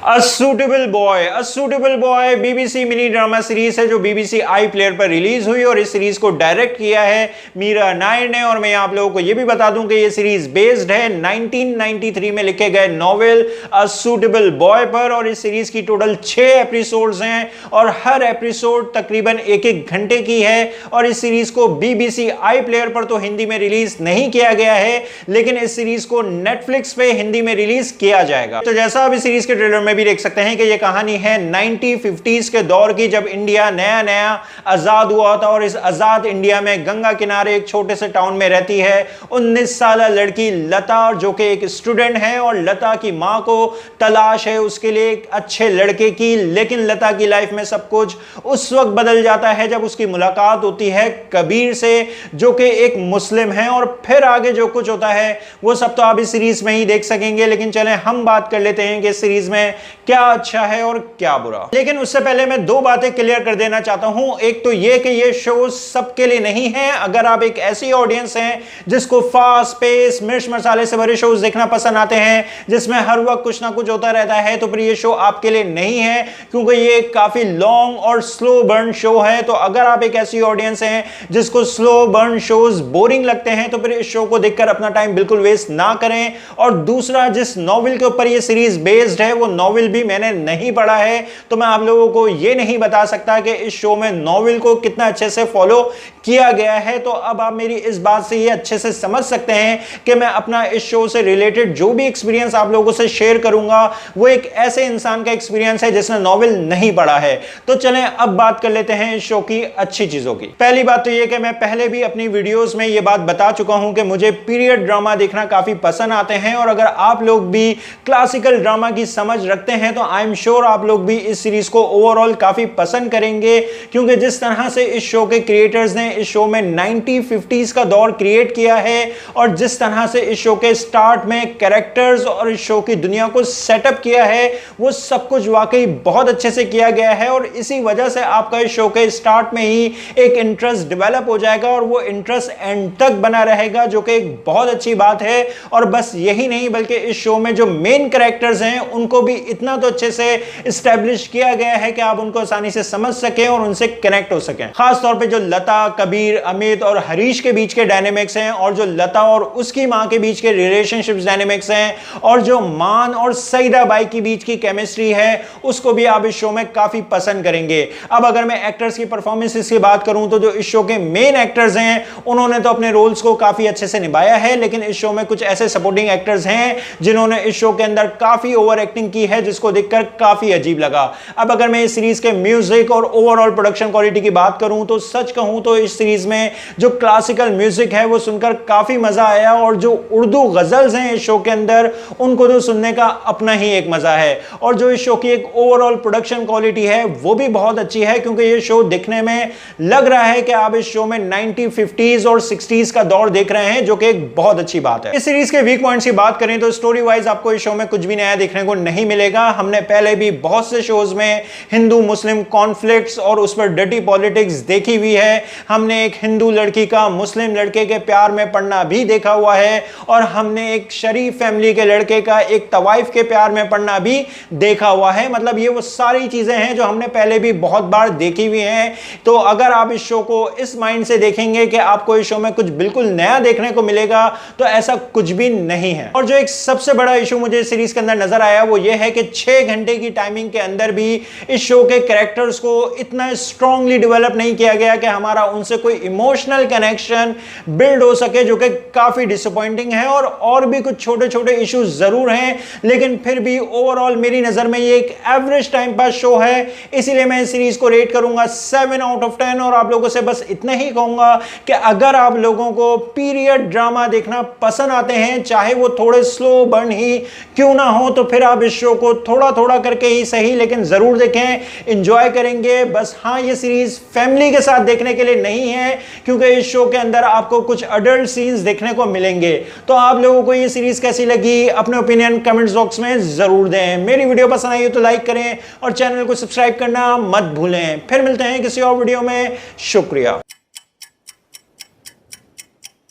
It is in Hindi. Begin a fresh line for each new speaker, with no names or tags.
A suitable boy BBC mini drama series है जो बीबीसी आई प्लेयर पर रिलीज हुई और इस सीरीज को डायरेक्ट किया है मीरा नायर ने। और मैं आप लोगों को यह भी बता दूं कि यह सीरीज बेस्ड है 1993 में लिखे गए नॉवेल अ सूटेबल बॉय पर। और इस सीरीज की टोटल 6 एपिसोड्स हैं और हर एपिसोड तकरीबन 1-1 घंटे की है। और इस सीरीज को बीबीसी आई प्लेयर पर तो हिंदी में रिलीज नहीं किया गया है, लेकिन इस सीरीज को नेटफ्लिक्स पे हिंदी में रिलीज किया जाएगा। तो जैसा आप इस सीरीज के ट्रेलर में भी देख सकते हैं कि यह कहानी है 1950s के दौर की, जब इंडिया नया नया आजाद हुआ था। और इस आजाद इंडिया में गंगा किनारे एक छोटे से टाउन में रहती है 19 साल लड़की लता, जो कि एक स्टूडेंट है। और लता की मां को तलाश है उसके लिए एक अच्छे लड़के की, लेकिन लता की लाइफ में सब कुछ उस वक्त बदल जाता है जब उसकी मुलाकात होती है कबीर से, जो कि एक मुस्लिम है। और फिर आगे जो कुछ होता है वो सब तो आप इस सीरीज में ही देख सकेंगे, लेकिन चलें हम बात कर लेते हैं कि इस सीरीज में क्या अच्छा है और क्या बुरा। लेकिन उससे पहले मैं 2 बातें क्लियर कर देना चाहता हूं। एक तो यह कि यह शो सबके लिए नहीं है। अगर आप एक ऐसी ऑडियंस हैं जिसको फास्ट पेस मिर्च मसाले से भरे शोज देखना पसंद आते हैं, जिसमें हर वक्त कुछ ना कुछ होता रहता है, तो फिर यह शो आपके लिए नहीं है, क्योंकि यह काफी लॉन्ग और स्लो बर्न शो है। तो अगर आप एक ऐसी ऑडियंस हैं जिसको स्लो बर्न शोज बोरिंग लगते हैं, तो फिर इस शो को देखकर अपना टाइम बिल्कुल वेस्ट ना करें। और दूसरा, जिस नॉवेल के ऊपर यह सीरीज बेस्ड है वो नॉवेल भी मैंने नहीं पढ़ा है, तो मैं आप लोगों को यह नहीं बता सकता कि इस शो में नॉवेल को कितना अच्छे से फॉलो किया गया है। तो अब आप मेरी इस बात से यह अच्छे से समझ सकते हैं कि मैं अपना इस शो से रिलेटेड जो भी एक्सपीरियंस आप लोगों से शेयर करूंगा वो एक ऐसे इंसान का एक्सपीरियंस है जिसने नॉवेल नहीं पढ़ा है। तो चलें अब बात कर लेते हैं इस शो की अच्छी चीजों की। पहली बात तो यह कि मैं पहले भी अपनी वीडियोस में यह बात बता चुका हूं कि मुझे पीरियड ड्रामा देखना काफी पसंद आते हैं। और अगर आप लोग भी क्लासिकल ड्रामा की समझ रखते हैं तो आई एम श्योर आप लोग भी इस सीरीज को ओवरऑल काफी पसंद करेंगे, क्योंकि जिस तरह से इस शो के क्रिएटर्स ने इस शो में 1950s का दौर क्रिएट किया है और जिस तरह से इस शो के स्टार्ट में कैरेक्टर्स और इस शो की दुनिया को सेटअप किया है, वो सब कुछ वाकई बहुत अच्छे से किया गया है। और इसी वजह से आपका इस शो के स्टार्ट में ही एक इंटरेस्ट डेवलप हो जाएगा और वो इंटरेस्ट एंड तक बना रहेगा, जो कि एक बहुत अच्छी बात है। और बस यही नहीं, बल्कि इस शो में जो मेन कैरेक्टर्स हैं उनको भी इतना तो अच्छे से एस्टैब्लिश किया गया है कि आप उनको आसानी से समझ सकें और उनसे कनेक्ट हो सकें। खास तौर पे जो लता, कबीर, अमित और हरीश के बीच के डायनेमिक्स हैं, और जो लता और उसकी मां के बीच के रिलेशनशिप्स डायनेमिक्स हैं, और जो मान और सईदा बाई के बीच की केमिस्ट्री है, उसको भी आप इस शो में काफी पसंद करेंगे। अब अगर मैं एक्टर्स की परफॉर्मेंसेस की बात करूं तो जो इस शो के मेन एक्टर्स हैं उन्होंने तो अपने रोल्स को काफी अच्छे से निभाया है, लेकिन इस शो में कुछ ऐसे सपोर्टिंग एक्टर्स हैं जिन्होंने इस शो के अंदर काफी ओवर एक्टिंग की है, जिसको देखकर काफी अजीब लगा। अब अगर मैं इस सीरीज के म्यूजिक और ओवरऑल प्रोडक्शन क्वालिटी की बात करूं तो सच कहूं तो इस सीरीज में जो क्लासिकल म्यूजिक है वो सुनकर काफी मजा आया, और जो उर्दू गजल्स हैं इस शो के अंदर उनको तो सुनने का अपना ही एक मजा है। और जो इस शो की एक ओवरऑल प्रोडक्शन क्वालिटी है वो भी बहुत अच्छी है, क्योंकि ये शो दिखने में लग रहा है कि आप इस शो में 1950s और 60s का दौर देख रहे हैं, जो कि एक बहुत अच्छी बात है। इस सीरीज के वीक पॉइंट्स की बात करें तो स्टोरी वाइज आपको इस शो में कुछ भी नया देखने को नहीं मिलेगा। हमने पहले भी बहुत से शोज में हिंदू मुस्लिम कॉन्फ्लिक्ट्स और उस पर डर्टी पॉलिटिक्स देखी हुई है। हमने एक हिंदू लड़की का मुस्लिम लड़के के प्यार में पड़ना भी देखा हुआ है, और हमने एक शरीफ फैमिली के लड़के का एक तवाइफ के प्यार में पड़ना भी देखा हुआ है। मतलब ये वो सारी चीजें हैं जो हमने पहले भी बहुत बार देखी हुई हैं। तो अगर आप इस शो को इस माइंड से देखेंगे कि आपको इस शो में कुछ बिल्कुल नया देखने को मिलेगा, तो ऐसा कुछ भी नहीं है। और जो एक सबसे बड़ा इशू मुझे इस सीरीज के अंदर नजर आया वो ये है कि 6 घंटे की टाइमिंग के अंदर भी इस शो के कैरेक्टर्स को इतना स्ट्रांगली डेवलप नहीं किया गया कि हमारा उनसे कोई इमोशनल कनेक्शन बिल्ड हो सके, जो कि काफी डिसअपॉइंटिंग है। और भी कुछ छोटे छोटे इश्यूज जरूर हैं, लेकिन फिर भी ओवरऑल मेरी नजर में ये एक एवरेज टाइम पास शो है। इसीलिए मैं इस सीरीज को रेट करूंगा 7 आउट ऑफ 10। और आप लोगों से बस इतना ही कहूंगा कि अगर आप लोगों को पीरियड ड्रामा देखना पसंद आते हैं, चाहे वो थोड़े स्लो बर्न ही क्यों ना हो, तो फिर आप इस शो को थोड़ा थोड़ा करके ही सही लेकिन जरूर देखें, एंजॉय करेंगे। बस हाँ, ये सीरीज फैमिली के साथ देखने के लिए नहीं है, क्योंकि इस शो के अंदर आपको कुछ अडल्ट सीन्स देखने को मिलेंगे। तो आप लोगों को ये सीरीज कैसी लगी अपने ओपिनियन कमेंट्स बॉक्स में जरूर दें। मेरी वीडियो पसंद आई हो तो लाइक करें और चैनल को सब्सक्राइब करना मत भूलें। फिर मिलते हैं किसी और वीडियो में। शुक्रिया।